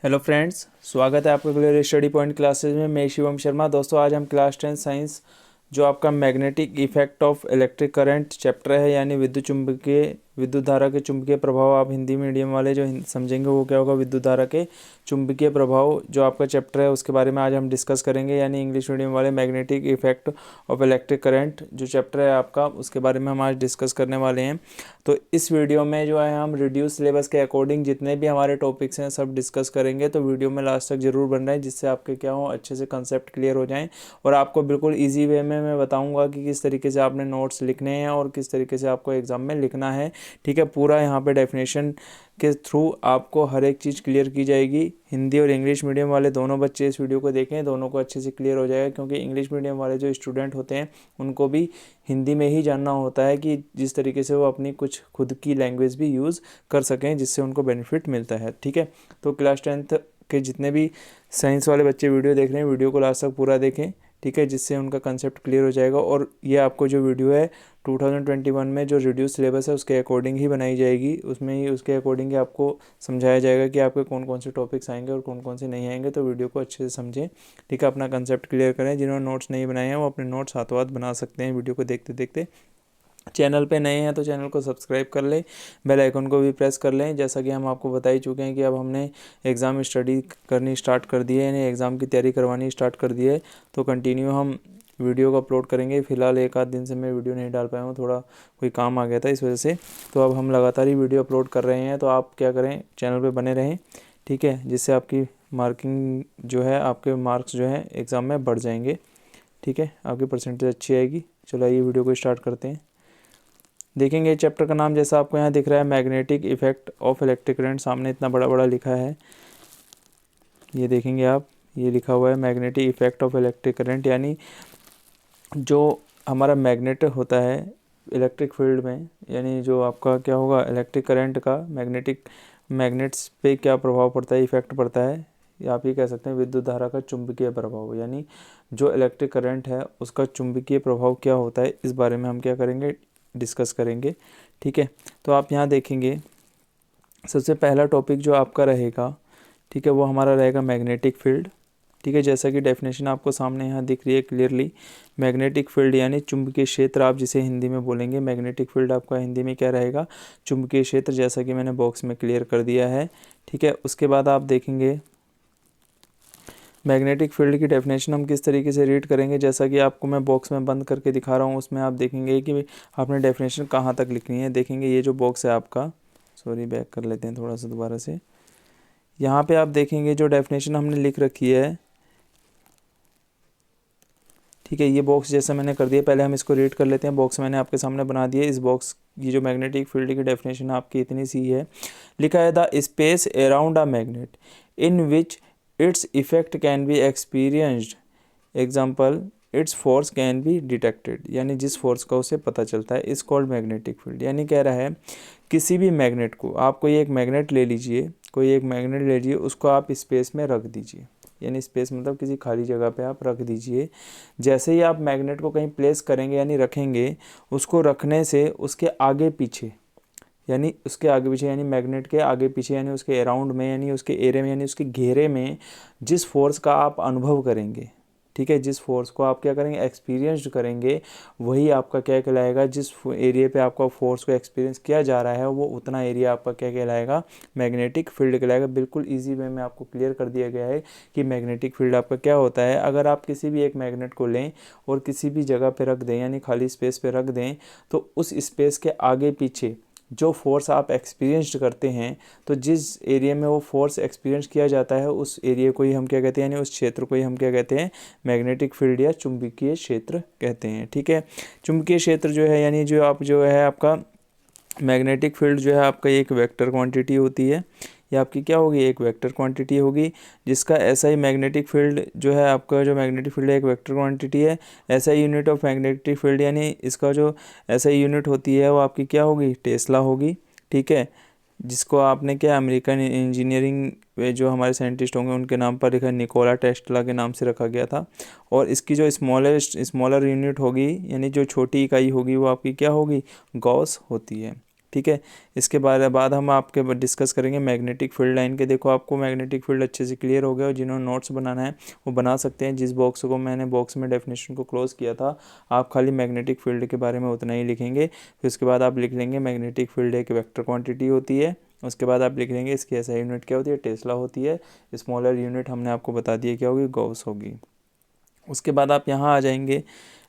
Hello friends, स्वागत है आपका क्लियर स्टडी पॉइंट क्लासेस में। मैं शिवम शर्मा। दोस्तों, आज हम क्लास 10 साइंस जो आपका magnetic effect of electric current chapter है, यानी विद्युत धारा के चुंबकीय प्रभाव, आप हिंदी मीडियम वाले जो समझेंगे वो क्या होगा, विद्युत धारा के चुंबकीय प्रभाव जो आपका चैप्टर है उसके बारे में आज हम डिस्कस करेंगे। यानी इंग्लिश मीडियम वाले magnetic effect of electric current जो चैप्टर है आपका, उसके बारे में हम आज डिस्कस करने वाले हैं। तो इस वीडियो में जो है हम रिड्यूस सिलेबस के अकॉर्डिंग जितने भी हमारे टॉपिक्स हैं सब डिस्कस करेंगे। तो वीडियो में लास्ट तक जरूर बन रहे हैं, जिससे आपके क्या हो, अच्छे से कंसेप्ट क्लियर हो जाएं। और आपको बिल्कुल इजी वे में मैं बताऊंगा कि किस तरीके से आपने नोट्स लिखने हैं और किस तरीके से आपको एग्जाम में लिखना है। ठीक है, पूरा यहाँ पे डेफिनेशन के थ्रू आपको हर एक चीज़ क्लियर की जाएगी। हिंदी और इंग्लिश मीडियम वाले दोनों बच्चे इस वीडियो को देखें, दोनों को अच्छे से क्लियर हो जाएगा। क्योंकि इंग्लिश मीडियम वाले जो स्टूडेंट होते हैं उनको भी हिंदी में ही जानना होता है कि जिस तरीके से वो अपनी कुछ खुद की लैंग्वेज भी यूज़ कर सकें, जिससे उनको बेनिफिट मिलता है। ठीक है, तो क्लास 10th के जितने भी साइंस वाले बच्चे वीडियो देख रहे हैं, वीडियो को लास्ट तक पूरा देखें। ठीक है, जिससे उनका कंसेप्ट क्लियर हो जाएगा। और ये आपको जो वीडियो है 2021 में जो रिड्यूस सिलेबस है उसके अकॉर्डिंग ही बनाई जाएगी। उसमें ही उसके अकॉर्डिंग ही आपको समझाया जाएगा कि आपके कौन कौन से टॉपिक्स आएंगे और कौन कौन से नहीं आएंगे। तो वीडियो को अच्छे से समझें। ठीक है, अपना कंसेप्ट क्लियर करें। जिन्होंने नोट्स नहीं बनाए हैं वो अपने नोट्स हाथों हाथ बना सकते हैं वीडियो को देखते देखते। चैनल पे नए हैं तो चैनल को सब्सक्राइब कर लें, बेल आइकन को भी प्रेस कर लें। जैसा कि हम आपको बता ही चुके हैं कि अब हमने एग्ज़ाम स्टडी करनी स्टार्ट कर दी है, यानी एग्ज़ाम की तैयारी करवानी स्टार्ट कर दी है। तो कंटिन्यू हम वीडियो को अपलोड करेंगे। फिलहाल एक आध दिन से मैं वीडियो नहीं डाल पाया हूँ, थोड़ा कोई काम आ गया था इस वजह से। तो अब हम लगातार ही वीडियो अपलोड कर रहे हैं। तो आप क्या करें, चैनल पर बने रहें। ठीक है, जिससे आपकी मार्किंग जो है, आपके मार्क्स जो है एग्ज़ाम में बढ़ जाएंगे। ठीक है, आपकी परसेंटेज अच्छी आएगी। चलो आइए वीडियो को स्टार्ट करते हैं। देखेंगे चैप्टर का नाम जैसा आपको यहाँ दिख रहा है, magnetic effect of electric current. सामने इतना बड़ा बड़ा लिखा है, ये देखेंगे आप, ये लिखा हुआ है magnetic effect of electric current. यानी जो हमारा मैग्नेट होता है इलेक्ट्रिक फील्ड में, यानी जो आपका क्या होगा, इलेक्ट्रिक करंट का मैग्नेट्स पे क्या प्रभाव पड़ता है, इफेक्ट पड़ता है, या आप ये कह सकते हैं विद्युत धारा का चुंबकीय प्रभाव। यानी जो इलेक्ट्रिक करंट है उसका चुंबकीय प्रभाव क्या होता है, इस बारे में हम क्या करेंगे, डिस्कस करेंगे। ठीक है, तो आप यहाँ देखेंगे सबसे पहला टॉपिक जो आपका रहेगा, ठीक है, वो हमारा रहेगा मैग्नेटिक फील्ड। ठीक है, जैसा कि डेफिनेशन आपको सामने यहाँ दिख रही है क्लियरली, मैग्नेटिक फील्ड यानी चुंबकीय क्षेत्र, आप जिसे हिंदी में बोलेंगे। मैग्नेटिक फील्ड आपका हिंदी में क्या रहेगा, चुंबकीय क्षेत्र, जैसा कि मैंने बॉक्स में क्लियर कर दिया है। ठीक है, उसके बाद आप देखेंगे मैग्नेटिक फील्ड की डेफिनेशन हम किस तरीके से रीड करेंगे। जैसा कि आपको मैं बॉक्स में बंद करके दिखा रहा हूँ, उसमें आप देखेंगे कि आपने डेफिनेशन कहाँ तक लिखनी है। देखेंगे ये जो बॉक्स है आपका, सॉरी बैक कर लेते हैं थोड़ा सा दोबारा से। यहाँ पे आप देखेंगे जो डेफिनेशन हमने लिख रखी है, ठीक है, ये बॉक्स जैसा मैंने कर दिया। पहले हम इसको रीड कर लेते हैं। बॉक्स मैंने आपके सामने बना दिया। इस बॉक्स ये जो मैग्नेटिक फील्ड की डेफिनेशन आपकी इतनी सी है, लिखा है the space around a magnet in which its effect can be experienced, example its force can be detected. यानी जिस फोर्स का उसे पता चलता है, इस कॉल्ड मैग्नेटिक फील्ड। यानी कह रहा है किसी भी मैग्नेट को, आप कोई एक मैग्नेट ले लीजिए, कोई एक मैग्नेट ले लीजिए, उसको आप स्पेस में रख दीजिए। यानी स्पेस मतलब किसी खाली जगह पे आप रख दीजिए। जैसे ही आप मैग्नेट को कहीं प्लेस करेंगे यानी रखेंगे, उसको रखने से उसके आगे पीछे, यानी उसके आगे पीछे यानी मैग्नेट के आगे पीछे, यानी उसके अराउंड में, यानी उसके एरिया में, यानी उसके घेरे में जिस फोर्स का आप अनुभव करेंगे, ठीक है, जिस फोर्स को आप क्या करेंगे, एक्सपीरियंस्ड करेंगे, वही आपका क्या कहलाएगा। जिस एरिया पे आपका फोर्स को एक्सपीरियंस किया जा रहा है वो उतना एरिया आपका क्या कहलाएगा, मैग्नेटिक फील्ड कहलाएगा। बिल्कुल इजी वे में आपको क्लियर कर दिया गया है कि मैग्नेटिक फील्ड आपका क्या होता है। अगर आप किसी भी एक मैग्नेट को लें और किसी भी जगह पर रख दें, यानी खाली स्पेस पर रख दें, तो उस स्पेस के आगे पीछे जो फोर्स आप एक्सपीरियंस्ड करते हैं, तो जिस एरिया में वो फोर्स एक्सपीरियंस किया जाता है उस एरिया को ही हम क्या कहते हैं, यानी उस क्षेत्र को ही हम क्या कहते हैं, मैग्नेटिक फील्ड या चुंबकीय क्षेत्र कहते हैं। ठीक है, चुंबकीय क्षेत्र जो है, यानी जो है आपका मैग्नेटिक फील्ड जो है आपका एक वेक्टर क्वांटिटी होती है। ये आपकी क्या होगी, एक वेक्टर क्वांटिटी होगी, जिसका ऐसा ही मैग्नेटिक फील्ड जो है आपका, जो मैग्नेटिक फील्ड है एक वेक्टर क्वांटिटी है। ऐसा ही यूनिट ऑफ मैग्नेटिक फील्ड, यानी इसका जो ऐसा ही यूनिट होती है वो आपकी क्या होगी, टेस्ला होगी। ठीक है, जिसको आपने क्या, अमेरिकन इंजीनियरिंग जो हमारे साइंटिस्ट होंगे उनके नाम पर लिखा, निकोला टेस्ला के नाम से रखा गया था। और इसकी जो स्मॉलर यूनिट होगी, यानी जो छोटी इकाई होगी, वो आपकी क्या होगी, गॉस होती है। ठीक है। इसके बाद हम आपके डिस्कस करेंगे मैग्नेटिक फील्ड लाइन के। देखो आपको मैग्नेटिक फील्ड अच्छे से क्लियर हो गया, और जिन्होंने नोट्स बनाना है वो बना सकते हैं। जिस बॉक्स को मैंने बॉक्स में डेफिनेशन को क्लोज किया था, आप खाली मैग्नेटिक फील्ड के बारे में उतना ही लिखेंगे। फिर उसके बाद आप लिख लेंगे मैग्नेटिक फील्ड एक वेक्टर क्वांटिटी होती है। उसके बाद आप लिख लेंगे इसकी एसआई यूनिट क्या होती है, टेस्ला होती है। स्मॉलर यूनिट हमने आपको बता दिया क्या होगी, गॉस होगी। उसके बाद आप यहाँ आ जाएंगे,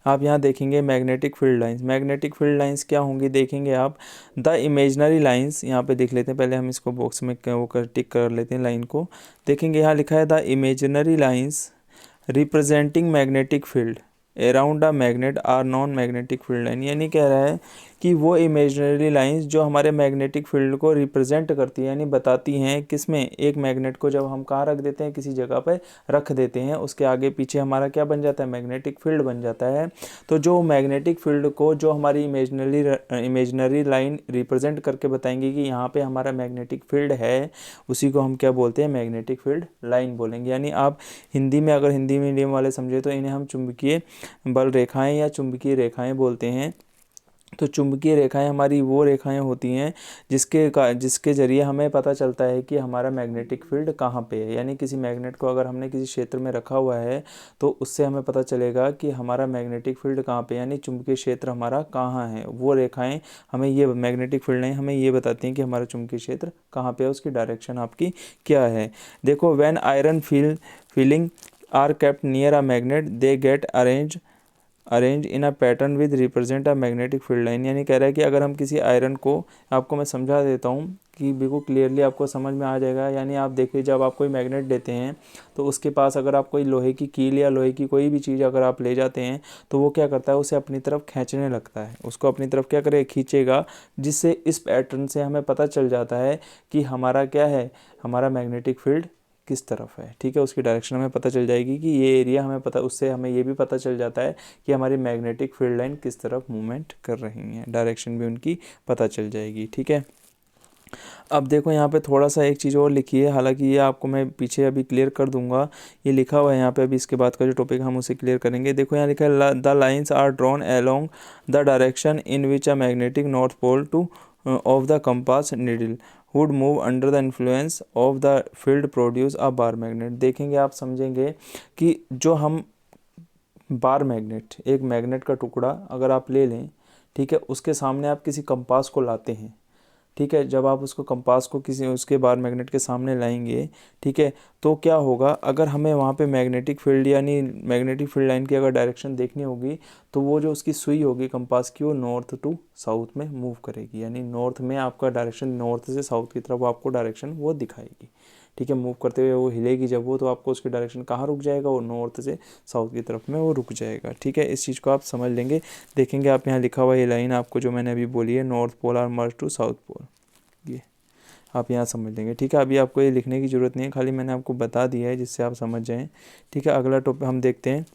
आप यहाँ देखेंगे magnetic field lines. Magnetic field lines क्या होंगी देखेंगे आप, द इमेजनरी लाइंस। यहाँ पे देख लेते हैं, पहले हम इसको बॉक्स में टिक कर लेते हैं लाइन को। देखेंगे यहाँ लिखा है the imaginary lines representing magnetic field around a magnet are known magnetic field line. यानी कह रहा है कि वो इमेजनरी लाइंस जो हमारे मैग्नेटिक फील्ड को रिप्रेजेंट करती है, यानी बताती हैं किसमें, एक मैग्नेट को जब हम कहाँ रख देते हैं, किसी जगह पर रख देते हैं, उसके आगे पीछे हमारा क्या बन जाता है, मैग्नेटिक फील्ड बन जाता है। तो जो मैग्नेटिक फील्ड को जो हमारी इमेजनरी लाइन रिप्रेजेंट करके बताएंगे कि यहाँ पे हमारा मैग्नेटिक फील्ड है, उसी को हम क्या बोलते हैं, मैग्नेटिक फील्ड लाइन बोलेंगे। यानी आप हिंदी में, अगर हिंदी मीडियम वाले समझे तो इन्हें हम चुंबकीय बल रेखाएं या चुंबकीय रेखाएं बोलते हैं। तो चुंबकीय रेखाएं हमारी वो रेखाएं होती हैं जिसके जरिए हमें पता चलता है कि हमारा मैग्नेटिक फील्ड कहाँ पे है। यानी किसी मैग्नेट को अगर हमने किसी क्षेत्र में रखा हुआ है तो उससे हमें पता चलेगा कि हमारा मैग्नेटिक फील्ड कहाँ पे, यानी चुंबकीय क्षेत्र हमारा कहाँ है। वो रेखाएं हमें ये मैग्नेटिक फील्ड लाइन हमें ये बताती हैं कि हमारा चुंबकीय क्षेत्र कहाँ पे है, उसकी डायरेक्शन आपकी क्या है। देखो when iron filing are kept near a magnet they get arrange in a pattern with represent a magnetic field line. यानी कह रहा है कि अगर हम किसी आयरन को, आपको मैं समझा देता हूँ कि बिल्कुल क्लियरली आपको समझ में आ जाएगा। यानी आप देखिए, जब आप कोई मैग्नेट देते हैं तो उसके पास अगर आप कोई लोहे की कील या लोहे की कोई भी चीज़ अगर आप ले जाते हैं तो वो क्या करता है, उसे अपनी तरफ खींचने लगता है, उसको अपनी तरफ क्या करे, खींचेगा। जिससे इस पैटर्न से हमें पता चल जाता है कि हमारा क्या है, हमारा मैग्नेटिक फील्ड किस तरफ है। ठीक है, उसकी डायरेक्शन हमें पता चल जाएगी कि ये एरिया हमें पता, उससे हमें ये भी पता चल जाता है कि हमारी मैग्नेटिक फील्ड लाइन किस तरफ मूवमेंट कर रही है, डायरेक्शन भी उनकी पता चल जाएगी। ठीक है, अब देखो यहाँ पे थोड़ा सा एक चीज़ और लिखी है, हालांकि ये आपको मैं पीछे अभी क्लियर कर दूंगा, ये लिखा हुआ है यहाँ पे। अभी इसके बाद का जो टॉपिक हम उसे क्लियर करेंगे। देखो यहाँ लिखा है the lines are drawn along the direction in which a magnetic north pole to of the compass needle would move under the influence of the field produce a bar magnet. देखेंगे, आप समझेंगे कि जो हम बार मैग्नेट, एक magnet का टुकड़ा अगर आप ले लें, ठीक है, उसके सामने आप किसी कंपास को लाते हैं, ठीक है, जब आप उसको कंपास को किसी उसके बार मैग्नेट के सामने लाएंगे, ठीक है, तो क्या होगा, अगर हमें वहाँ पे मैग्नेटिक फील्ड यानी मैग्नेटिक फील्ड लाइन की अगर डायरेक्शन देखनी होगी तो वो जो उसकी सुई होगी कंपास की, वो नॉर्थ टू साउथ में मूव करेगी। यानी नॉर्थ में आपका डायरेक्शन, नॉर्थ से साउथ की तरफ आपको डायरेक्शन वो दिखाएगी। ठीक है, मूव करते हुए वो हिलेगी जब वो, तो आपको उसकी डायरेक्शन कहाँ रुक जाएगा, वो नॉर्थ से साउथ की तरफ में वो रुक जाएगा। ठीक है, इस चीज़ को आप समझ लेंगे। देखेंगे आप यहाँ लिखा हुआ ये लाइन आपको जो मैंने अभी बोली है, north pole are merge to south pole, ये आप यहाँ समझ लेंगे। ठीक है, अभी आपको ये लिखने की ज़रूरत नहीं है, खाली मैंने आपको बता दिया है जिससे आप समझ जाएं। ठीक है, अगला टॉपिक हम देखते हैं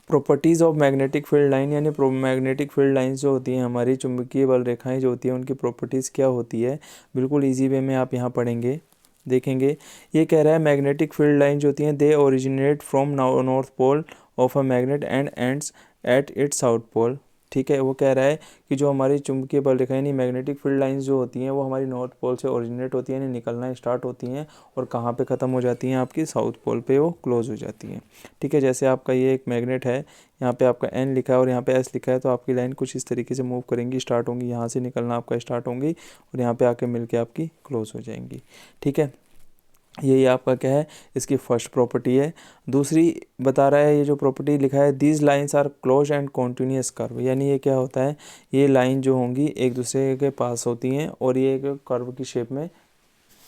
properties of magnetic field line. यानी मैग्नेटिक फील्ड लाइंस जो होती हैं, हमारी चुंबकीय बल रेखाएं जो होती हैं, उनकी प्रॉपर्टीज़ क्या होती है, बिल्कुल ईजी वे में आप यहाँ पढ़ेंगे। देखेंगे, ये कह रहा है मैग्नेटिक फील्ड लाइन जो होती हैं, they originate from north pole of a magnet and ends at its south pole. ठीक है, वो कह रहा है कि जो हमारी चुंबकीय बल रेखाएं यानी मैग्नेटिक फील्ड लाइंस जो होती हैं, वो हमारी नॉर्थ पोल से ओरिजिनेट होती हैं, यानी निकलना स्टार्ट होती हैं, और कहाँ पे ख़त्म हो जाती हैं, आपकी साउथ पोल पे वो क्लोज हो जाती हैं। ठीक है, जैसे आपका ये एक मैग्नेट है, यहाँ पे आपका एन लिखा है और यहाँ पे एस लिखा है, तो आपकी लाइन कुछ इस तरीके से मूव करेंगी, स्टार्ट होंगी, यहाँ से निकलना आपका स्टार्ट होंगी और यहाँ पे आके मिलके आपकी क्लोज हो जाएंगी। ठीक है, यही आपका क्या है, इसकी फर्स्ट प्रॉपर्टी है। दूसरी बता रहा है, ये जो प्रॉपर्टी लिखा है, these lines are close and continuous curve. यानी ये क्या होता है, ये लाइन जो होंगी एक दूसरे के पास होती हैं और ये एक कर्व की शेप में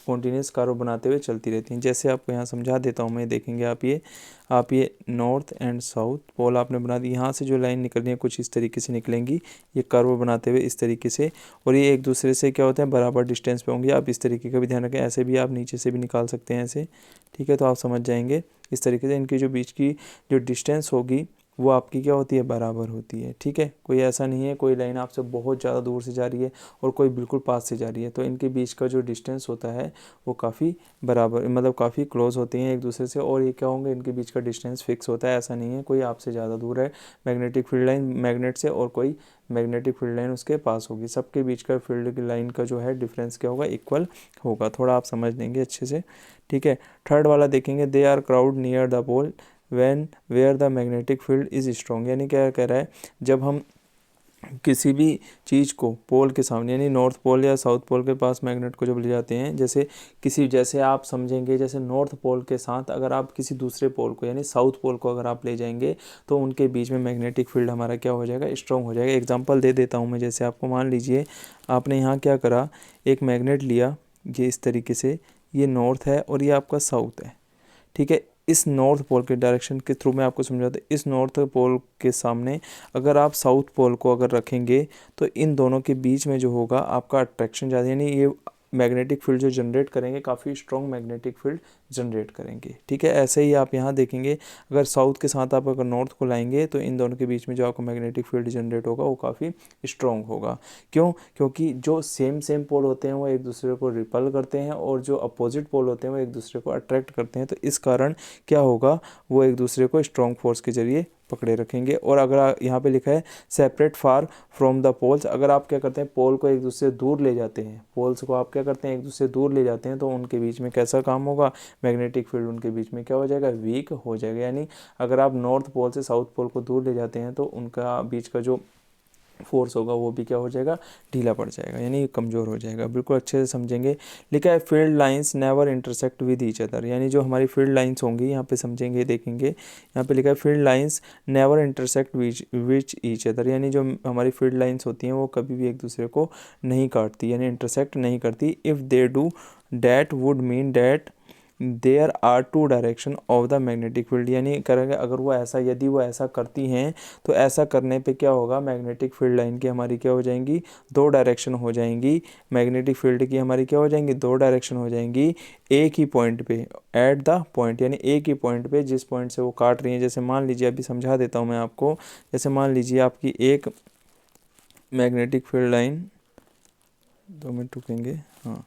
कॉन्टीन्यूस कर्व बनाते हुए चलती रहती हैं। जैसे आपको यहाँ समझा देता हूँ मैं, देखेंगे आप ये नॉर्थ एंड साउथ पोल आपने बना दी, यहाँ से जो लाइन निकलनी है कुछ इस तरीके से निकलेंगी, ये कर्व बनाते हुए इस तरीके से, और ये एक दूसरे से क्या होते हैं, बराबर डिस्टेंस पे होंगी। आप इस तरीके का भी ध्यान रखें, ऐसे भी आप नीचे से भी निकाल सकते हैं ऐसे। ठीक है, तो आप समझ जाएंगे इस तरीके से। इनकी जो बीच की जो डिस्टेंस होगी वो आपकी क्या होती है, बराबर होती है। ठीक है, कोई ऐसा नहीं है कोई लाइन आपसे बहुत ज़्यादा दूर से जा रही है और कोई बिल्कुल पास से जा रही है, तो इनके बीच का जो डिस्टेंस होता है वो काफ़ी बराबर, मतलब काफ़ी क्लोज होते हैं एक दूसरे से, और ये क्या होंगे, इनके बीच का डिस्टेंस फिक्स होता है। ऐसा नहीं है कोई आपसे ज़्यादा दूर है मैग्नेटिक फील्ड लाइन मैग्नेट से और कोई मैग्नेटिक फील्ड लाइन उसके पास होगी। सबके बीच का फील्ड की लाइन का जो है डिफरेंस क्या होगा, इक्वल होगा। थोड़ा आप समझ लेंगे अच्छे से। ठीक है, थर्ड वाला देखेंगे, they are crowd near the pole when where the magnetic field is strong. यानी क्या कह रहा है, जब हम किसी भी चीज़ को पोल के सामने यानी नॉर्थ पोल या साउथ पोल के पास मैग्नेट को जब ले जाते हैं, जैसे आप समझेंगे, जैसे नॉर्थ पोल के साथ अगर आप किसी दूसरे पोल को यानी साउथ पोल को अगर आप ले जाएंगे तो उनके बीच में मैग्नेटिक फील्ड हमारा क्या हो जाएगा, स्ट्रॉन्ग हो जाएगा। एग्जांपल दे देता हूँ मैं, जैसे आपको मान लीजिए आपने यहाँ क्या करा, एक मैग्नेट लिया ये इस तरीके से, ये नॉर्थ है और ये आपका साउथ है। ठीक है, इस नॉर्थ पोल के डायरेक्शन के थ्रू मैं आपको समझाता हूँ। इस नॉर्थ पोल के सामने अगर आप साउथ पोल को अगर रखेंगे तो इन दोनों के बीच में जो होगा आपका अट्रैक्शन ज़्यादा, यानी ये मैग्नेटिक फील्ड जो जनरेट करेंगे काफ़ी स्ट्रॉन्ग मैग्नेटिक फील्ड जनरेट करेंगे। ठीक है, ऐसे ही आप यहाँ देखेंगे, अगर साउथ के साथ आप अगर नॉर्थ को लाएंगे तो इन दोनों के बीच में जो आपको मैग्नेटिक फील्ड जनरेट होगा वो काफ़ी स्ट्रॉन्ग होगा। क्यों? क्योंकि जो सेम पोल होते हैं वो एक दूसरे को रिपल करते हैं और जो अपोजिट पोल होते हैं वो एक दूसरे को अट्रैक्ट करते हैं। तो इस कारण क्या होगा, वो एक दूसरे को स्ट्रॉन्ग फोर्स के जरिए पकड़े रखेंगे। और अगर यहाँ पे लिखा है separate far from the poles, अगर आप क्या करते हैं पोल को एक दूसरे से दूर ले जाते हैं, पोल्स को आप क्या करते हैं एक दूसरे से दूर ले जाते हैं, तो उनके बीच में कैसा काम होगा, मैग्नेटिक फील्ड उनके बीच में क्या हो जाएगा, वीक हो जाएगा। यानी अगर आप नॉर्थ पोल से साउथ पोल को दूर ले जाते हैं तो उनका बीच का जो फोर्स होगा वो भी क्या हो जाएगा, ढीला पड़ जाएगा, यानी कमज़ोर हो जाएगा। बिल्कुल अच्छे से समझेंगे। लिखा है field lines never intersect with each other, यानी जो हमारी फील्ड लाइंस होंगी यहाँ पे समझेंगे देखेंगे, यहाँ पे लिखा है field lines never intersect which each other, यानी जो हमारी फील्ड लाइंस होती हैं वो कभी भी एक दूसरे को नहीं काटती, यानी इंटरसेक्ट नहीं करती। If they do that would mean that there are two direction of the magnetic field, यानी करेंगे अगर वो ऐसा, यदि वो ऐसा करती हैं तो ऐसा करने पे क्या होगा, मैग्नेटिक फील्ड लाइन की हमारी क्या हो जाएंगी, दो डायरेक्शन हो जाएंगी। मैग्नेटिक फील्ड की हमारी क्या हो जाएंगी, दो डायरेक्शन हो जाएंगी एक ही पॉइंट पे, एट द पॉइंट, यानी एक ही पॉइंट पे जिस पॉइंट से वो काट रही हैं। जैसे मान लीजिए, अभी समझा देता हूँ मैं आपको, जैसे मान लीजिए आपकी एक मैग्नेटिक फील्ड लाइन, 2 मिनट रुकेंगे, हाँ,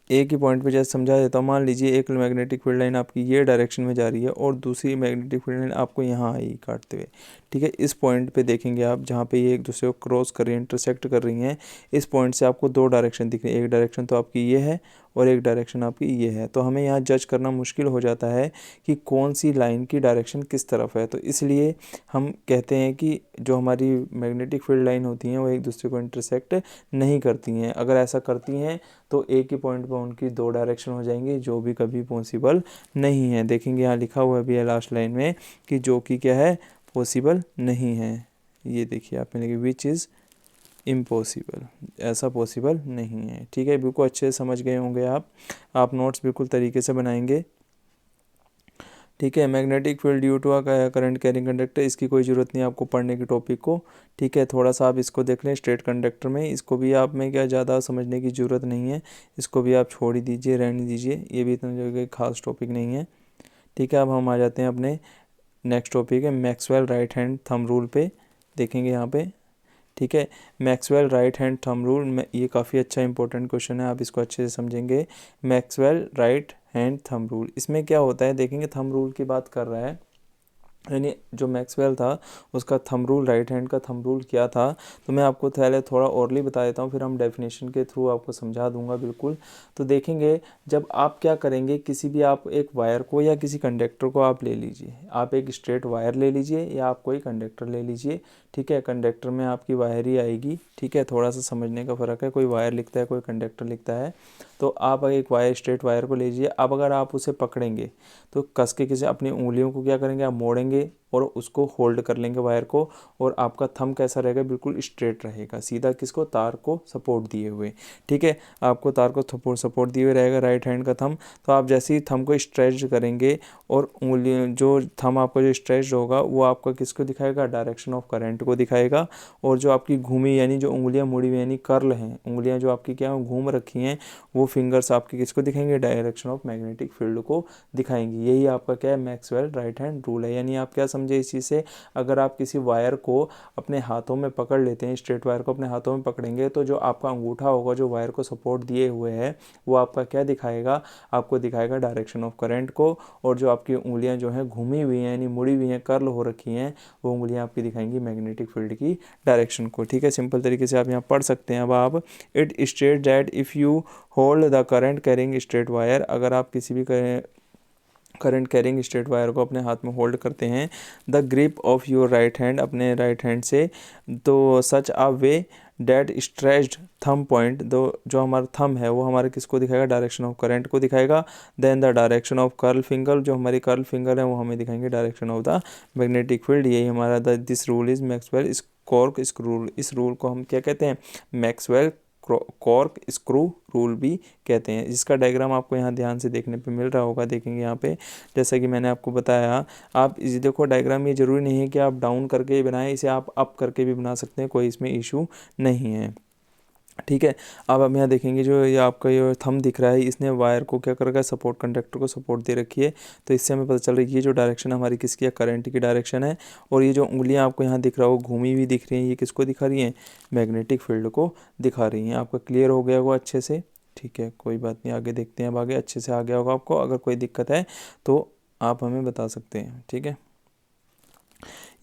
एक ही पॉइंट पे जैसे समझा देता हूँ। मान लीजिए एक मैग्नेटिक फील्ड लाइन आपकी ये डायरेक्शन में जा रही है और दूसरी मैग्नेटिक फील्ड लाइन आपको यहाँ आई काटते हुए। ठीक है, इस पॉइंट पे देखेंगे आप, जहाँ पे ये एक दूसरे को क्रॉस कर रही है, इंटरसेक्ट कर रही हैं, इस पॉइंट से आपको दो डायरेक्शन दिख रही है। एक डायरेक्शन तो आपकी ये है और एक डायरेक्शन आपकी ये है, तो हमें यहाँ जज करना मुश्किल हो जाता है कि कौन सी लाइन की डायरेक्शन किस तरफ है। तो इसलिए हम कहते हैं कि जो हमारी मैग्नेटिक फील्ड लाइन होती हैं वो एक दूसरे को इंटरसेक्ट नहीं करती हैं। अगर ऐसा करती हैं तो एक ही पॉइंट पर उनकी दो डायरेक्शन हो जाएंगी, जो भी कभी पॉसिबल नहीं है। देखेंगे यहाँ लिखा हुआ भी है लास्ट लाइन में कि जो कि क्या है, पॉसिबल नहीं है। ये देखिए आपने लिखा विच इज़ इम्पॉसिबल, ऐसा पॉसिबल नहीं है। ठीक है, बिल्कुल अच्छे से समझ गए होंगे आप नोट्स बिल्कुल तरीके से बनाएंगे। ठीक है, magnetic field due to current carrying conductor, इसकी कोई ज़रूरत नहीं आपको पढ़ने के टॉपिक को। ठीक है, थोड़ा सा आप इसको देख लें स्ट्रेट कंडक्टर में, इसको भी आप में क्या ज़्यादा समझने की ज़रूरत नहीं है, इसको भी आप छोड़ ही दीजिए, रहने दीजिए, ये भी इतना जो खास टॉपिक नहीं है। ठीक है, अब हम आ जाते हैं अपने नेक्स्ट टॉपिक है Maxwell right hand thumb rule पे, देखेंगे यहाँ पे। ठीक है, Maxwell right hand thumb rule में ये काफ़ी अच्छा इंपॉर्टेंट क्वेश्चन है, आप इसको अच्छे से समझेंगे। Maxwell right hand thumb rule, इसमें क्या होता है देखेंगे, थंब रूल की बात कर रहा है, यानी जो मैक्सवेल था उसका थंब रूल, राइट हैंड का थंब रूल क्या था, तो मैं आपको पहले थोड़ा औरली बता देता हूँ, फिर हम डेफिनेशन के थ्रू आपको समझा दूंगा बिल्कुल। तो देखेंगे, जब आप क्या करेंगे, किसी भी आप एक वायर को या किसी कंडक्टर को आप ले लीजिए, आप एक स्ट्रेट वायर ले लीजिए या आप कोई कंडक्टर ले लीजिए। ठीक है, कंडक्टर में आपकी वायर ही आएगी। ठीक है, थोड़ा सा समझने का फ़र्क है, कोई वायर लिखता है कोई कंडक्टर लिखता है। तो आप एक वायर, स्ट्रेट वायर को लीजिए। अब अगर आप उसे पकड़ेंगे तो कस के किसी अपनी उंगलियों को क्या करेंगे, आप मोड़ेंगे और उसको होल्ड कर लेंगे वायर को, और आपका थंब कैसा रहेगा, बिल्कुल स्ट्रेट रहेगा, सीधा, किसको, तार को सपोर्ट दिए हुए। ठीक है, आपको तार को सपोर्ट दिए हुए रहेगा राइट हैंड का थंब। तो आप जैसे ही थंब को स्ट्रेच करेंगे और उंगली, जो थंब आपका जो स्ट्रेच होगा वो आपका किसको दिखाएगा, डायरेक्शन ऑफ करंट को दिखाएगा। और जो आपकी घूमी, यानी जो उंगलियां मुड़ी हुई, यानी कर्ल हैं उंगलियां जो आपकी क्या घूम रखी हैं, वो फिंगर्स आपकी किसको दिखाएंगे, डायरेक्शन ऑफ मैग्नेटिक फील्ड को दिखाएंगी। यही आपका क्या है, मैक्सवेल राइट हैंड रूल है। यानी आप क्या समझे इस चीज़ से, अगर आप किसी वायर को अपने हाथों में पकड़ लेते हैं, स्ट्रेट वायर को अपने हाथों में पकड़ेंगे तो जो आपका अंगूठा होगा जो वायर को सपोर्ट दिए हुए है वो आपका क्या दिखाएगा, आपको दिखाएगा डायरेक्शन ऑफ करंट को, और जो आपकी उंगलियां जो हैं घूमी हुई हैं यानी मुड़ी हुई हैं, कर्ल हो रखी हैं, वो उंगलियां आपकी दिखाएंगी मैग्नेटिक फील्ड की डायरेक्शन को। ठीक है, सिंपल तरीके से आप यहाँ पढ़ सकते हैं। अब आप it state that if you hold the current carrying straight wire, अगर आप किसी भी करंट कैरिंग स्ट्रेट वायर को अपने हाथ में होल्ड करते हैं, the grip of your right hand, अपने राइट हैंड से, तो सच अ वे डेट स्ट्रेच्ड थंब पॉइंट, दो जो हमारा थंब है वो हमारे किसको दिखाएगा, डायरेक्शन ऑफ करंट को दिखाएगा। Then the direction of curl finger, जो हमारी कर्ल फिंगर है वो हमें दिखाएंगे direction of the magnetic field. यही हमारा this rule is Maxwell cork screw rule. इस रूल को हम क्या कहते हैं, मैक्सवेल कॉर्क स्क्रू रूल भी कहते हैं, जिसका डायग्राम आपको यहाँ ध्यान से देखने पे मिल रहा होगा। देखेंगे यहाँ पे, जैसा कि मैंने आपको बताया, आप इसे देखो डायग्राम, ये जरूरी नहीं है कि आप डाउन करके ही बनाएं, इसे आप अप करके भी बना सकते हैं, कोई इसमें इशू नहीं है। ठीक है, अब हम यहाँ देखेंगे जो ये आपका ये थंब दिख रहा है, इसने वायर को क्या कर रखा है, सपोर्ट, कंडक्टर को सपोर्ट दे रखी है, तो इससे हमें पता चल रही है ये जो डायरेक्शन हमारी किसकी है, करंट की डायरेक्शन है। और ये जो उंगलियां आपको यहाँ दिख रहा हो घूमी हुई दिख रही हैं, ये किसको दिखा रही हैं, मैग्नेटिक फील्ड को दिखा रही हैं। आपका क्लियर हो गया होगा अच्छे से। ठीक है, कोई बात नहीं, आगे देखते हैं। अब आगे अच्छे से आ गया होगा आपको, अगर कोई दिक्कत है तो आप हमें बता सकते हैं। ठीक है,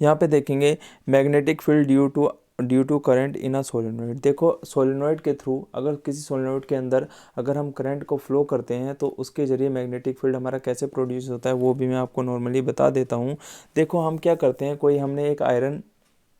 यहाँ पे देखेंगे magnetic field due to current in a solenoid. देखो सोलेनोइड के थ्रू, अगर किसी सोलेनोइड के अंदर अगर हम करंट को फ्लो करते हैं तो उसके जरिए मैग्नेटिक फील्ड हमारा कैसे प्रोड्यूस होता है वो भी मैं आपको नॉर्मली बता देता हूँ। देखो हम क्या करते हैं, कोई हमने एक आयरन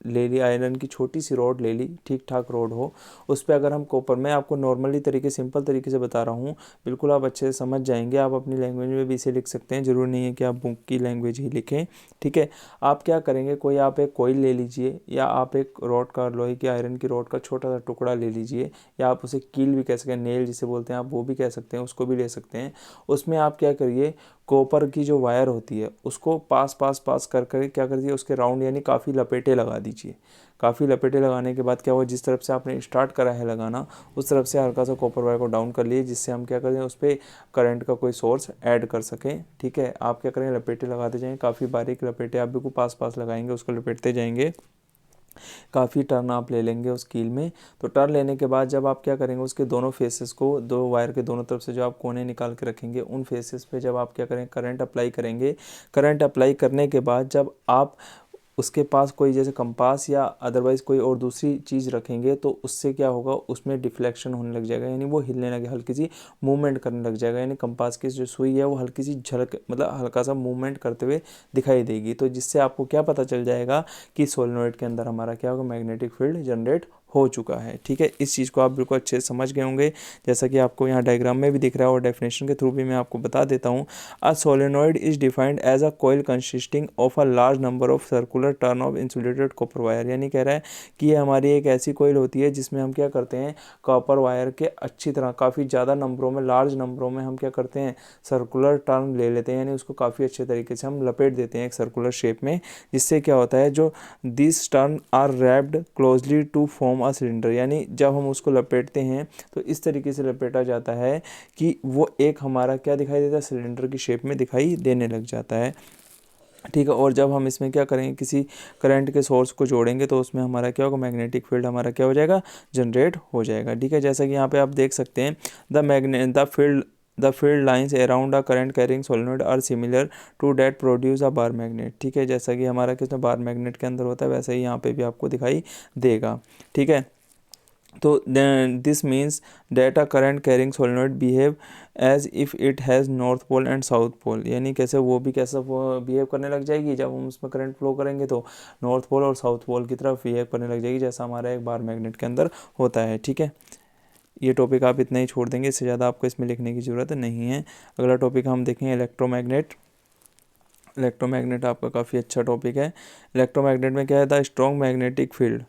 ले ली, आयरन की छोटी सी रॉड ले ली, ठीक ठाक रॉड हो, उस पर अगर हम कॉपर, मैं आपको नॉर्मली तरीके सिंपल तरीके से बता रहा हूँ, बिल्कुल आप अच्छे से समझ जाएंगे। आप अपनी लैंग्वेज में भी इसे लिख सकते हैं, ज़रूरी नहीं है कि आप बुक की लैंग्वेज ही लिखें। ठीक है, आप क्या करेंगे, कोई आप एक कोयल ले लीजिए, या आप एक रॉड का, लोहे की आयरन की रॉड का छोटा सा टुकड़ा ले लीजिए, या आप उसे कील भी कह सकते हैं, नेल जिसे बोलते हैं आप वो भी कह सकते हैं, उसको भी ले सकते हैं। उसमें आप क्या करिए, कॉपर की जो वायर होती है उसको पास पास पास कर कर क्या कर दिए, उसके राउंड यानी काफ़ी लपेटे लगा दीजिए। काफ़ी लपेटे लगाने के बाद क्या हुआ, जिस तरफ से आपने स्टार्ट करा है लगाना, उस तरफ से हल्का सा कॉपर वायर को डाउन कर लिए, जिससे हम क्या करें, उस पर करंट का कोई सोर्स ऐड कर सकें। ठीक है, आप क्या करें, लपेटे लगाते जाएँ, काफ़ी बारीक लपेटे आप बिल्कुल पास पास लगाएंगे, उसको लपेटते जाएंगे, काफ़ी टर्न आप ले लेंगे उस कील में। तो टर्न लेने के बाद जब आप क्या करेंगे, उसके दोनों फेसेस को, दो वायर के दोनों तरफ से जो आप कोने निकाल के रखेंगे, उन फेसेस पे जब आप क्या करें, करंट अप्लाई करेंगे। करंट अप्लाई करने के बाद जब आप उसके पास कोई जैसे कंपास या अदरवाइज़ कोई और दूसरी चीज़ रखेंगे तो उससे क्या होगा, उसमें डिफ्लेक्शन होने लग जाएगा, यानी वो हिलने लगे, हल्की सी मूवमेंट करने लग जाएगा, यानी कंपास की जो सुई है वो हल्की सी झलक, मतलब हल्का सा मूवमेंट करते हुए दिखाई देगी। तो जिससे आपको क्या पता चल जाएगा कि सोलेनोइड के अंदर हमारा क्या होगा, मैग्नेटिक फील्ड जनरेट हो चुका है। ठीक है, इस चीज़ को आप बिल्कुल अच्छे से समझ गए होंगे, जैसा कि आपको यहाँ डायग्राम में भी दिख रहा है, और डेफिनेशन के थ्रू भी मैं आपको बता देता हूँ। A solenoid is defined as a coil consisting of a large number of circular turn of insulated copper wire, यानी कह रहा है कि ये हमारी एक ऐसी कॉइल होती है जिसमें हम क्या करते हैं, कॉपर वायर के अच्छी तरह काफ़ी ज़्यादा नंबरों में, लार्ज नंबरों में हम क्या करते हैं, सर्कुलर टर्न ले लेते हैं, यानी उसको काफ़ी अच्छे तरीके से हम लपेट देते हैं एक सर्कुलर शेप में। जिससे क्या होता है, जो this turn are wrapped closely to form a cylinder, यानी जब हम उसको लपेटते हैं तो इस तरीके से लपेटा जाता है कि वो एक हमारा क्या दिखाई देता है, सिलेंडर की शेप में दिखाई देने लग जाता है। ठीक है, और जब हम इसमें क्या करेंगे, किसी करंट के सोर्स को जोड़ेंगे तो उसमें हमारा क्या होगा, मैग्नेटिक फील्ड हमारा क्या हो जाएगा, जनरेट हो जाएगा। ठीक है, जैसा कि यहाँ पे आप देख सकते हैं, the field lines around a current carrying solenoid are similar to that produce a bar magnet. ठीक है, जैसा कि हमारा किसमें बार मैग्नेट के अंदर होता है, वैसे ही यहाँ पे भी आपको दिखाई देगा। ठीक है, तो this means that a current carrying solenoid behave as if it has north pole and south pole, यानी कैसे वो भी कैसा बिहेव करने लग जाएगी, जब हम उसमें करंट फ्लो करेंगे तो नॉर्थ पोल और साउथ पोल की तरफ बिहेव करने लग जाएगी, जैसा हमारा एक बार मैग्नेट के अंदर होता है। ठीक है, ये टॉपिक आप इतना ही छोड़ देंगे, इससे ज़्यादा आपको इसमें लिखने की ज़रूरत नहीं है। अगला टॉपिक हम देखें इलेक्ट्रोमैग्नेट। इलेक्ट्रोमैग्नेट आपका काफ़ी अच्छा टॉपिक है। इलेक्ट्रोमैग्नेट में क्या है, द स्ट्रॉन्ग मैग्नेटिक फील्ड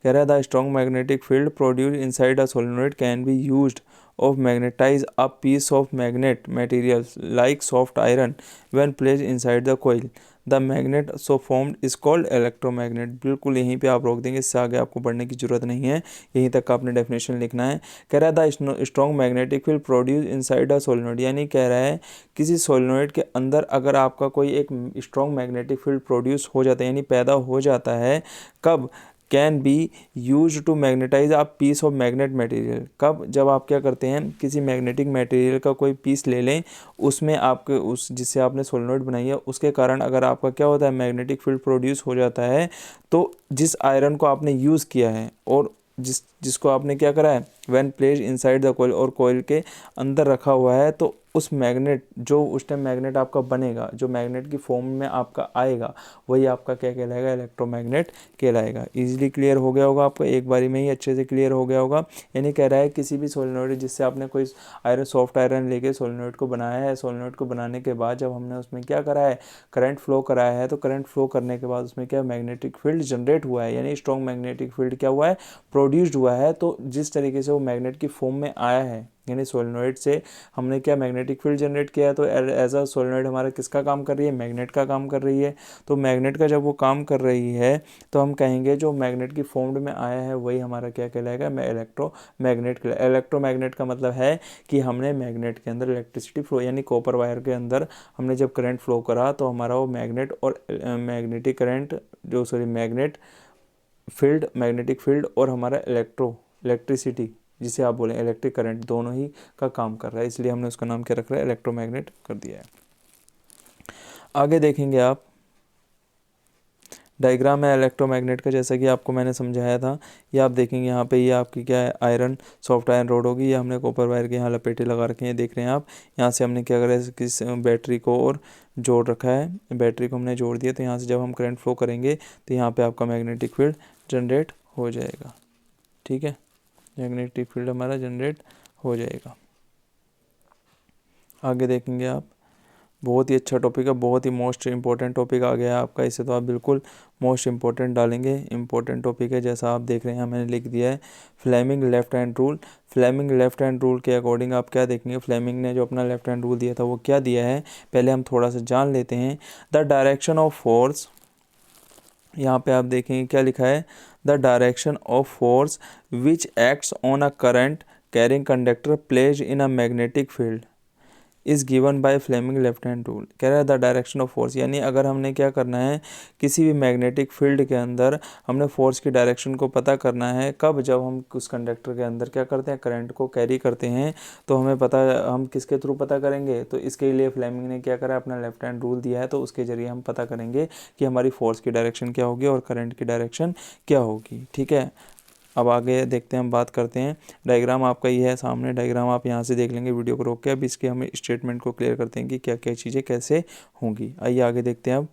कह रहा है the strong magnetic field produce inside a solenoid can be used of magnetize a piece of magnet material like soft iron when placed inside the coil. The magnet so formed is called electromagnet. बिल्कुल यहीं पे आप रोक देंगे, इससे आगे आपको पढ़ने की जरूरत नहीं है, यहीं तक का आपने डेफिनेशन लिखना है। कह रहा है the strong magnetic field produce inside a solenoid, यानी कह रहा है किसी सोलेनोइड के अंदर अगर आपका कोई एक स्ट्रॉन्ग मैग्नेटिक फील्ड प्रोड्यूस हो जाता है यानी पैदा हो जाता है, कब? Can be use to magnetize a piece of magnet material. कब? जब आप क्या करते हैं, किसी मैग्नेटिक मटेरियल का कोई पीस ले लें, उसमें आपके उस जिससे आपने सोलेनोइड बनाई है उसके कारण अगर आपका क्या होता है, मैग्नेटिक फील्ड प्रोड्यूस हो जाता है, तो जिस आयरन को आपने यूज़ किया है और जिसको आपने क्या करा है, व्हेन प्लेस्ड इनसाइड द कोयल, और कोयल के अंदर रखा हुआ है, तो उस मैग्नेट जो उस टाइम मैग्नेट आपका बनेगा, जो मैग्नेट की फॉर्म में आपका आएगा, वही आपका क्या कहलाएगा, इलेक्ट्रोमैग्नेट कहलाएगा। इजीली क्लियर हो गया होगा आपको, एक बारी में ही अच्छे से क्लियर हो गया होगा। यानी कह रहा है किसी भी सोलेनोइड जिससे आपने कोई आयरन सॉफ्ट आयरन लेके सोलेनोइड को बनाया है, सोलेनोइड को बनाने के बाद जब हमने उसमें क्या करा है, करंट फ्लो कराया है, तो करंट फ्लो करने के बाद उसमें क्या मैग्नेटिक फील्ड जनरेट हुआ है, यानी स्ट्रॉन्ग मैग्नेटिक फील्ड क्या हुआ है, प्रोड्यूस्ड हुआ है। तो जिस तरीके से वो मैग्नेट की फॉर्म में आया है, यानी सोलेनोइड से हमने क्या मैग्नेटिक फील्ड जनरेट किया है, तो एज अ सोलेनोइड हमारा किसका काम कर रही है, मैग्नेट का काम कर रही है। तो मैग्नेट का जब वो काम कर रही है तो हम कहेंगे जो मैग्नेट की फॉर्म में आया है वही हमारा क्या कहलाएगा, इलेक्ट्रोमैग्नेट। इलेक्ट्रोमैग्नेट का मतलब है कि हमने मैग्नेट के अंदर इलेक्ट्रिसिटी फ्लो, यानी कॉपर वायर के अंदर हमने जब करंट फ्लो करा तो हमारा वो मैग्नेट और मैग्नेटिक करंट जो मैग्नेट फील्ड, मैग्नेटिक फील्ड और हमारा इलेक्ट्रिसिटी जिसे आप बोलें इलेक्ट्रिक करंट, दोनों ही का काम कर रहा है, इसलिए हमने उसका नाम क्या रख रहा है, इलेक्ट्रोमैग्नेट कर दिया है। आगे देखेंगे आप डायग्राम है इलेक्ट्रोमैग्नेट का, जैसा कि आपको मैंने समझाया था। ये आप देखेंगे यहाँ पे, ये आपकी क्या है, आयरन सॉफ्ट आयरन रोड होगी, ये हमने कॉपर वायर के यहाँ लपेटे लगा रखे हैं, देख रहे हैं आप। यहाँ से हमने क्या करा है, किस बैटरी को और जोड़ रखा है, बैटरी को हमने जोड़ दिया, तो यहाँ से जब हम करंट फ्लो करेंगे तो यहाँ पर आपका मैग्नेटिक फील्ड जनरेट हो जाएगा। ठीक है, मैग्नेटिक फील्ड हमारा जनरेट हो जाएगा। आगे देखेंगे आप, बहुत ही अच्छा टॉपिक है, बहुत ही मोस्ट इम्पोर्टेंट टॉपिक आ गया है आपका, इसे तो आप बिल्कुल मोस्ट इम्पोर्टेंट डालेंगे। इम्पोर्टेंट टॉपिक है, जैसा आप देख रहे हैं मैंने लिख दिया है Fleming left hand rule. Fleming left hand rule के अकॉर्डिंग आप क्या देखेंगे, फ्लेमिंग ने जो अपना लेफ्ट हैंड रूल दिया था वो क्या दिया है, पहले हम थोड़ा सा जान लेते हैं। द डायरेक्शन ऑफ फोर्स, यहाँ पे आप देखेंगे क्या लिखा है, the direction of force which acts on a current carrying conductor placed in a magnetic field is given by Fleming left hand rule. कह रहा है द डायरेक्शन ऑफ फोर्स, यानी अगर हमने क्या करना है, किसी भी मैग्नेटिक फील्ड के अंदर हमने फोर्स की डायरेक्शन को पता करना है, कब? जब हम उस कंडक्टर के अंदर क्या करते हैं, करंट को कैरी करते हैं, तो हमें पता, हम किसके थ्रू पता करेंगे, तो इसके लिए फ्लेमिंग ने क्या करा, अपना लेफ्ट हैंड रूल दिया है, तो उसके जरिए हम पता करेंगे कि हमारी फोर्स की डायरेक्शन क्या होगी और करंट की डायरेक्शन क्या होगी। ठीक है, अब आगे देखते हैं, हम बात करते हैं। डायग्राम आपका ये है सामने, डायग्राम आप यहाँ से देख लेंगे वीडियो को रोक के। अब इसके हम स्टेटमेंट को क्लियर करते हैं कि क्या क्या चीज़ें कैसे होंगी। आइए आगे देखते हैं। अब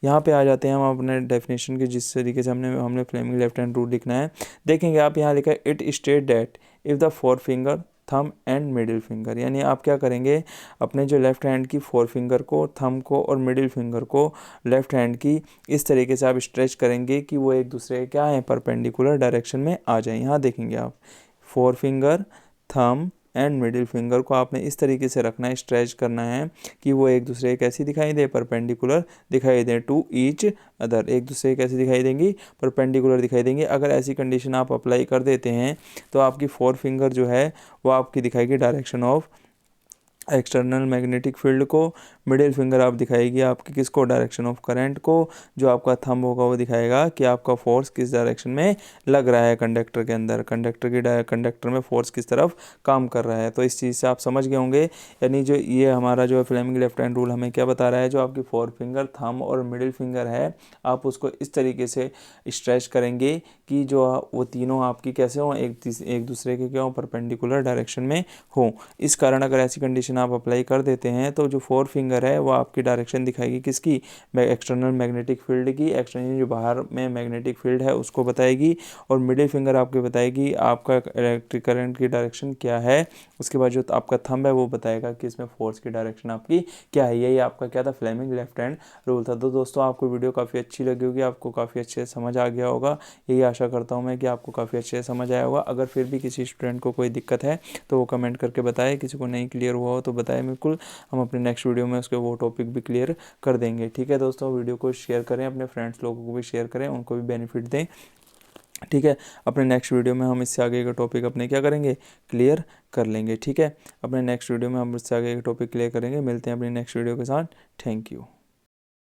यहाँ पे आ जाते हैं हम अपने डेफिनेशन के, जिस तरीके से हमने फ्लेमिंग लेफ्ट हैंड रूल लिखना है। देखेंगे आप यहाँ लिखा है, it state that if the four finger थम एंड मिडिल फिंगर, यानी आप क्या करेंगे, अपने जो लेफ्ट हैंड की फोर फिंगर को, थम को और मिडिल फिंगर को लेफ्ट हैंड की इस तरीके से आप स्ट्रेच करेंगे कि वो एक दूसरे के क्या है, परपेंडिकुलर डायरेक्शन में आ जाए। यहाँ देखेंगे आप, फोर फिंगर, थम एंड मिडिल फिंगर को आपने इस तरीके से रखना है, स्ट्रेच करना है कि वो एक दूसरे कैसी दिखाई दे, परपेंडिकुलर दिखाई दे टू ईच अदर, एक दूसरे कैसी दिखाई देंगी, परपेंडिकुलर दिखाई देंगी। अगर ऐसी कंडीशन आप अप्लाई कर देते हैं तो आपकी फोर फिंगर जो है वो आपकी दिखाएगी direction of external magnetic field को, मिडिल फिंगर आप दिखाएगी आपकी किसको, डायरेक्शन ऑफ करंट को, जो आपका थंब होगा वो दिखाएगा कि आपका फोर्स किस डायरेक्शन में लग रहा है कंडक्टर के अंदर, कंडक्टर में फोर्स किस तरफ काम कर रहा है। तो इस चीज़ से आप समझ गए होंगे, यानी जो ये हमारा जो है फ्लेमिंग लेफ्ट हैंड रूल हमें क्या बता रहा है, जो आपकी फोर फिंगर, थंब और मिडिल फिंगर है, आप उसको इस तरीके से स्ट्रेच करेंगे कि जो वो तीनों आपकी कैसे हों, एक दूसरे के क्या हों, परपेंडिकुलर डायरेक्शन में हों। इस कारण अगर ऐसी कंडीशन डायरेक्शन आप अप्लाई कर देते हैं तो जो 4 फिंगर है वो आपकी डायरेक्शन दिखाएगी किसकी, एक्सटर्नल मैग्नेटिक फील्ड की, एक्सटर्नल जो बाहर में मैग्नेटिक फील्ड है उसको बताएगी, और मिडिल फिंगर आपके बताएगी आपका इलेक्ट्रिक करंट की डायरेक्शन क्या है। उसके बाद जो आपका थंब है वो बताएगा कि इसमें फोर्स की डायरेक्शन आपकी क्या है। यही आपका क्या था, फ्लेमिंग लेफ्ट हैंड रूल था। तो दोस्तों आपको वीडियो काफ़ी अच्छी लगी होगी, आपको काफ़ी अच्छे से समझ आ गया होगा, यही आशा करता हूँ मैं कि आपको काफ़ी अच्छे से समझ आया होगा। अगर फिर भी किसी स्टूडेंट को कोई दिक्कत है तो वो कमेंट करके बताए, किसी को नहीं क्लियर हुआ हो तो बताए बिल्कुल, हम अपने नेक्स्ट वीडियो में उसके वो टॉपिक भी क्लियर कर देंगे। ठीक है दोस्तों, वीडियो को शेयर करें, अपने फ्रेंड्स लोगों को भी शेयर करें, उनको भी बेनिफिट दें। ठीक है, अपने नेक्स्ट वीडियो में हम इससे आगे का टॉपिक अपने क्या करेंगे, क्लियर कर लेंगे। ठीक है, अपने नेक्स्ट वीडियो में हम इससे आगे का टॉपिक क्लियर करेंगे। मिलते हैं अपनी नेक्स्ट वीडियो के साथ। Thank you.